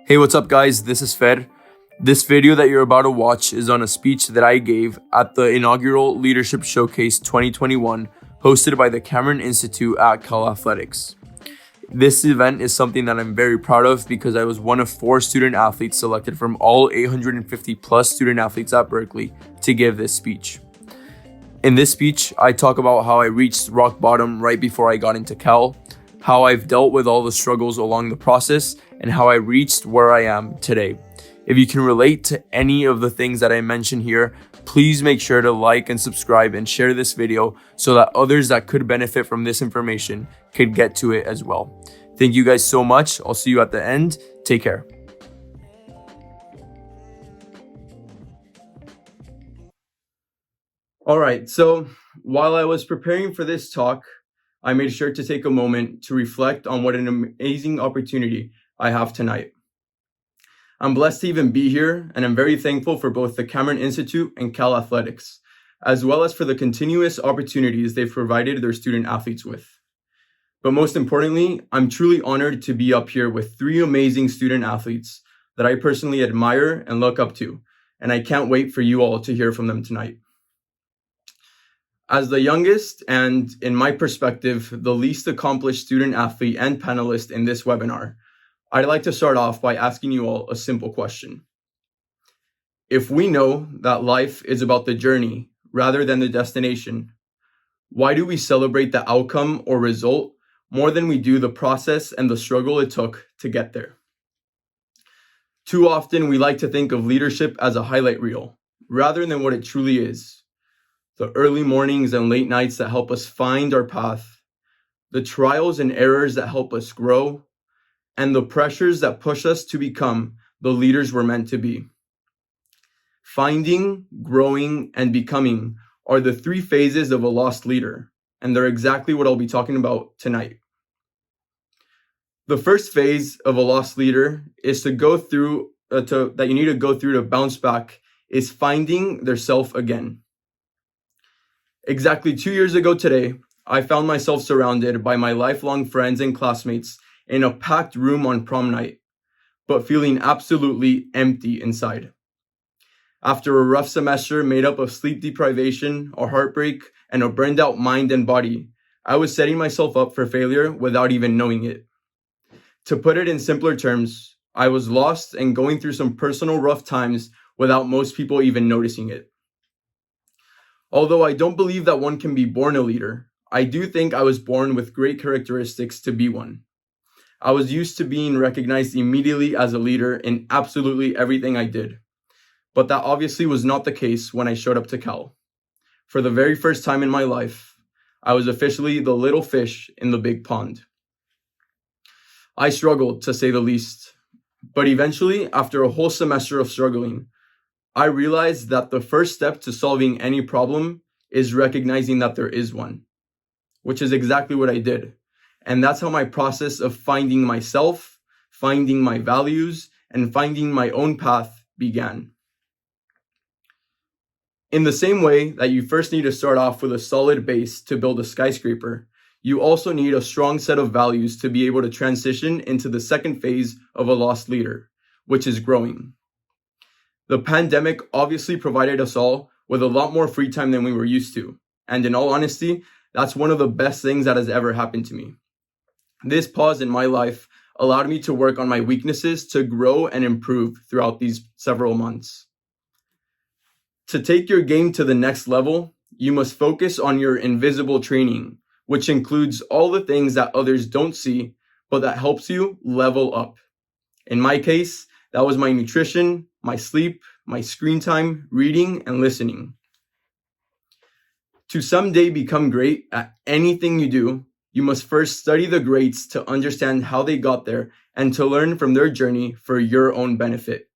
Hey, what's up guys? This is Fer. This video that you're about to watch is on a speech that I gave at the Inaugural Leadership Showcase 2021 hosted by the Cameron Institute at Cal Athletics. This event is something that I'm very proud of because I was one of 4 student athletes selected from all 850 plus student athletes at Berkeley to give this speech. In this speech, I talk about how I reached rock bottom right before I got into Cal, how I've dealt with all the struggles along the process, and how I reached where I am today. If you can relate to any of the things that I mentioned here, please make sure to like and subscribe and share this video so that others that could benefit from this information could get to it as well. Thank you guys so much. I'll see you at the end. Take care. All right, so while I was preparing for this talk, I made sure to take a moment to reflect on what an amazing opportunity I have tonight. I'm blessed to even be here, and I'm very thankful for both the Cameron Institute and Cal Athletics, as well as for the continuous opportunities they've provided their student athletes with. But most importantly, I'm truly honored to be up here with 3 amazing student athletes that I personally admire and look up to, and I can't wait for you all to hear from them tonight. As the youngest and, in my perspective, the least accomplished student athlete and panelist in this webinar, I'd like to start off by asking you all a simple question. If we know that life is about the journey rather than the destination, why do we celebrate the outcome or result more than we do the process and the struggle it took to get there? Too often, we like to think of leadership as a highlight reel rather than what it truly is. The early mornings and late nights that help us find our path, the trials and errors that help us grow, and the pressures that push us to become the leaders we're meant to be. Finding, growing, and becoming are the 3 phases of a lost leader, and they're exactly what I'll be talking about tonight. The first phase of a lost leader is that you need to go through to bounce back is finding their self again. Exactly 2 years ago today, I found myself surrounded by my lifelong friends and classmates in a packed room on prom night, but feeling absolutely empty inside. After a rough semester made up of sleep deprivation, a heartbreak, and a burned out mind and body, I was setting myself up for failure without even knowing it. To put it in simpler terms, I was lost and going through some personal rough times without most people even noticing it. Although I don't believe that one can be born a leader, I do think I was born with great characteristics to be one. I was used to being recognized immediately as a leader in absolutely everything I did. But that obviously was not the case when I showed up to Cal. For the very first time in my life, I was officially the little fish in the big pond. I struggled, to say the least. But eventually, after a whole semester of struggling, I realized that the first step to solving any problem is recognizing that there is one, which is exactly what I did. And that's how my process of finding myself, finding my values, and finding my own path began. In the same way that you first need to start off with a solid base to build a skyscraper, you also need a strong set of values to be able to transition into the second phase of a lost leader, which is growing. The pandemic obviously provided us all with a lot more free time than we were used to. And in all honesty, that's one of the best things that has ever happened to me. This pause in my life allowed me to work on my weaknesses to grow and improve throughout these several months. To take your game to the next level, you must focus on your invisible training, which includes all the things that others don't see, but that helps you level up. In my case, that was my nutrition, my sleep, my screen time, reading, and listening. To someday become great at anything you do, you must first study the greats to understand how they got there and to learn from their journey for your own benefit.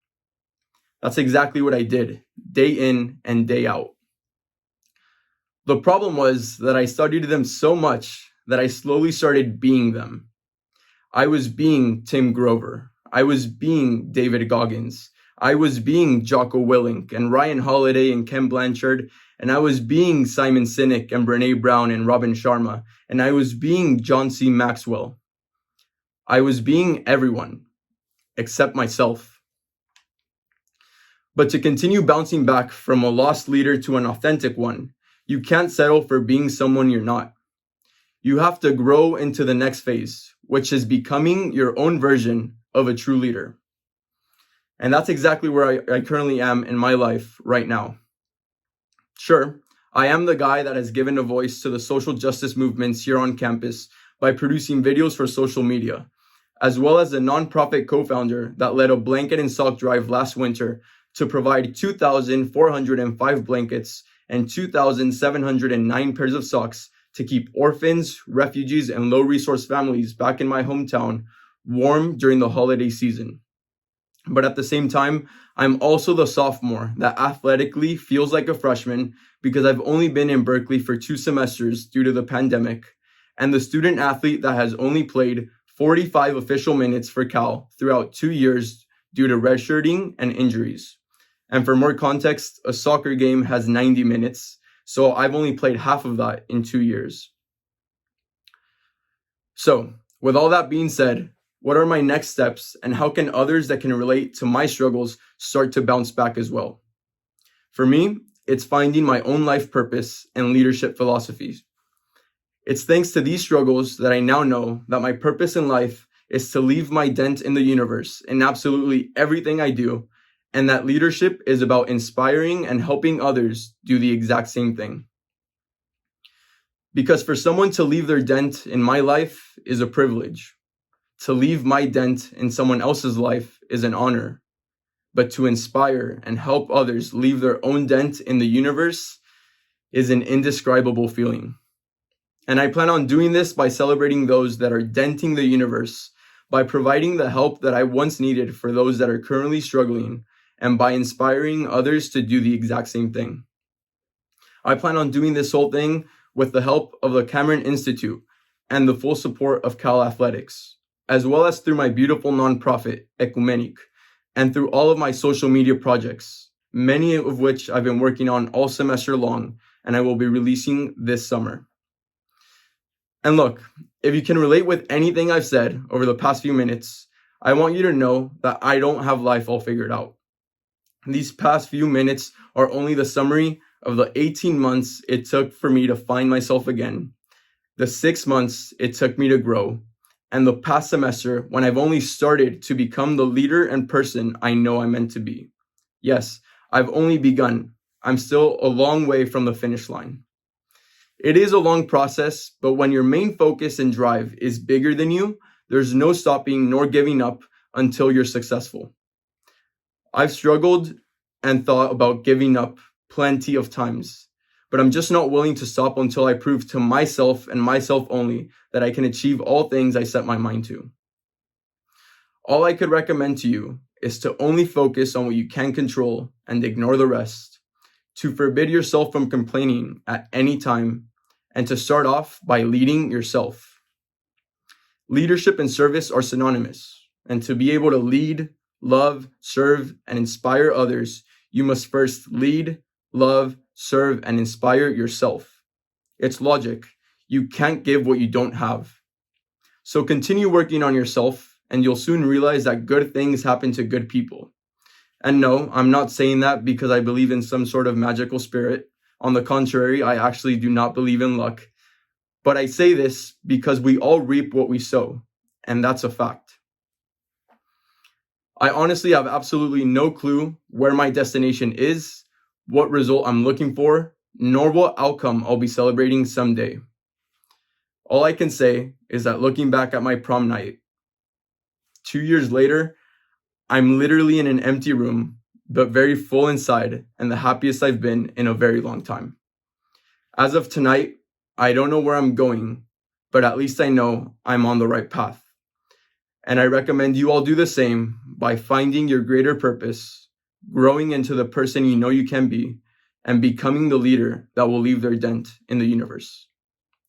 That's exactly what I did, day in and day out. The problem was that I studied them so much that I slowly started being them. I was being Tim Grover. I was being David Goggins. I was being Jocko Willink and Ryan Holiday and Ken Blanchard, and I was being Simon Sinek and Brene Brown and Robin Sharma, and I was being John C. Maxwell. I was being everyone. except myself. But to continue bouncing back from a lost leader to an authentic one, you can't settle for being someone you're not. You have to grow into the next phase, which is becoming your own version of a true leader. And that's exactly where I currently am in my life right now. Sure, I am the guy that has given a voice to the social justice movements here on campus by producing videos for social media, as well as a nonprofit co-founder that led a blanket and sock drive last winter to provide 2,405 blankets and 2,709 pairs of socks to keep orphans, refugees, and low-resource families back in my hometown warm during the holiday season. But at the same time, I'm also the sophomore that athletically feels like a freshman because I've only been in Berkeley for 2 semesters due to the pandemic, and the student athlete that has only played 45 official minutes for Cal throughout 2 years due to redshirting and injuries. And for more context, a soccer game has 90 minutes, so I've only played half of that in 2 years. So, with all that being said, what are my next steps and how can others that can relate to my struggles start to bounce back as well? For me, it's finding my own life purpose and leadership philosophies. It's thanks to these struggles that I now know that my purpose in life is to leave my dent in the universe in absolutely everything I do, and that leadership is about inspiring and helping others do the exact same thing. Because for someone to leave their dent in my life is a privilege. To leave my dent in someone else's life is an honor. But to inspire and help others leave their own dent in the universe is an indescribable feeling. And I plan on doing this by celebrating those that are denting the universe, by providing the help that I once needed for those that are currently struggling, and by inspiring others to do the exact same thing. I plan on doing this whole thing with the help of the Cameron Institute and the full support of Cal Athletics, as well as through my beautiful nonprofit, Ecumenic, and through all of my social media projects, many of which I've been working on all semester long, and I will be releasing this summer. And look, if you can relate with anything I've said over the past few minutes, I want you to know that I don't have life all figured out. These past few minutes are only the summary of the 18 months it took for me to find myself again, the 6 months it took me to grow, and the past semester when I've only started to become the leader and person I know I'm meant to be. Yes, I've only begun. I'm still a long way from the finish line. It is a long process, but when your main focus and drive is bigger than you, there's no stopping nor giving up until you're successful. I've struggled and thought about giving up plenty of times, but I'm just not willing to stop until I prove to myself and myself only that I can achieve all things I set my mind to. All I could recommend to you is to only focus on what you can control and ignore the rest, to forbid yourself from complaining at any time, and to start off by leading yourself. Leadership and service are synonymous, and to be able to lead, love, serve, and inspire others, you must first lead, love, serve, and inspire yourself. It's logic. You can't give what you don't have. So continue working on yourself, and you'll soon realize that good things happen to good people. And no, I'm not saying that because I believe in some sort of magical spirit. On the contrary, I actually do not believe in luck. But I say this because we all reap what we sow, and that's a fact. I honestly have absolutely no clue where my destination is, what result I'm looking for, nor what outcome I'll be celebrating someday. All I can say is that looking back at my prom night, 2 years later, I'm literally in an empty room, but very full inside and the happiest I've been in a very long time. As of tonight, I don't know where I'm going, but at least I know I'm on the right path. And I recommend you all do the same by finding your greater purpose, growing into the person you know you can be, and becoming the leader that will leave their dent in the universe.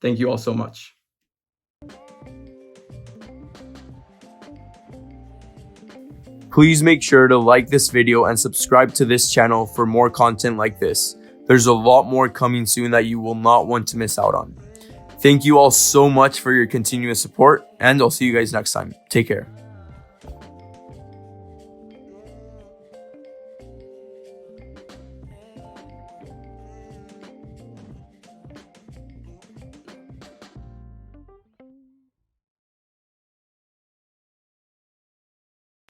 Thank you all so much. Please make sure to like this video and subscribe to this channel for more content like this. There's a lot more coming soon that you will not want to miss out on. Thank you all so much for your continuous support, and I'll see you guys next time. Take care.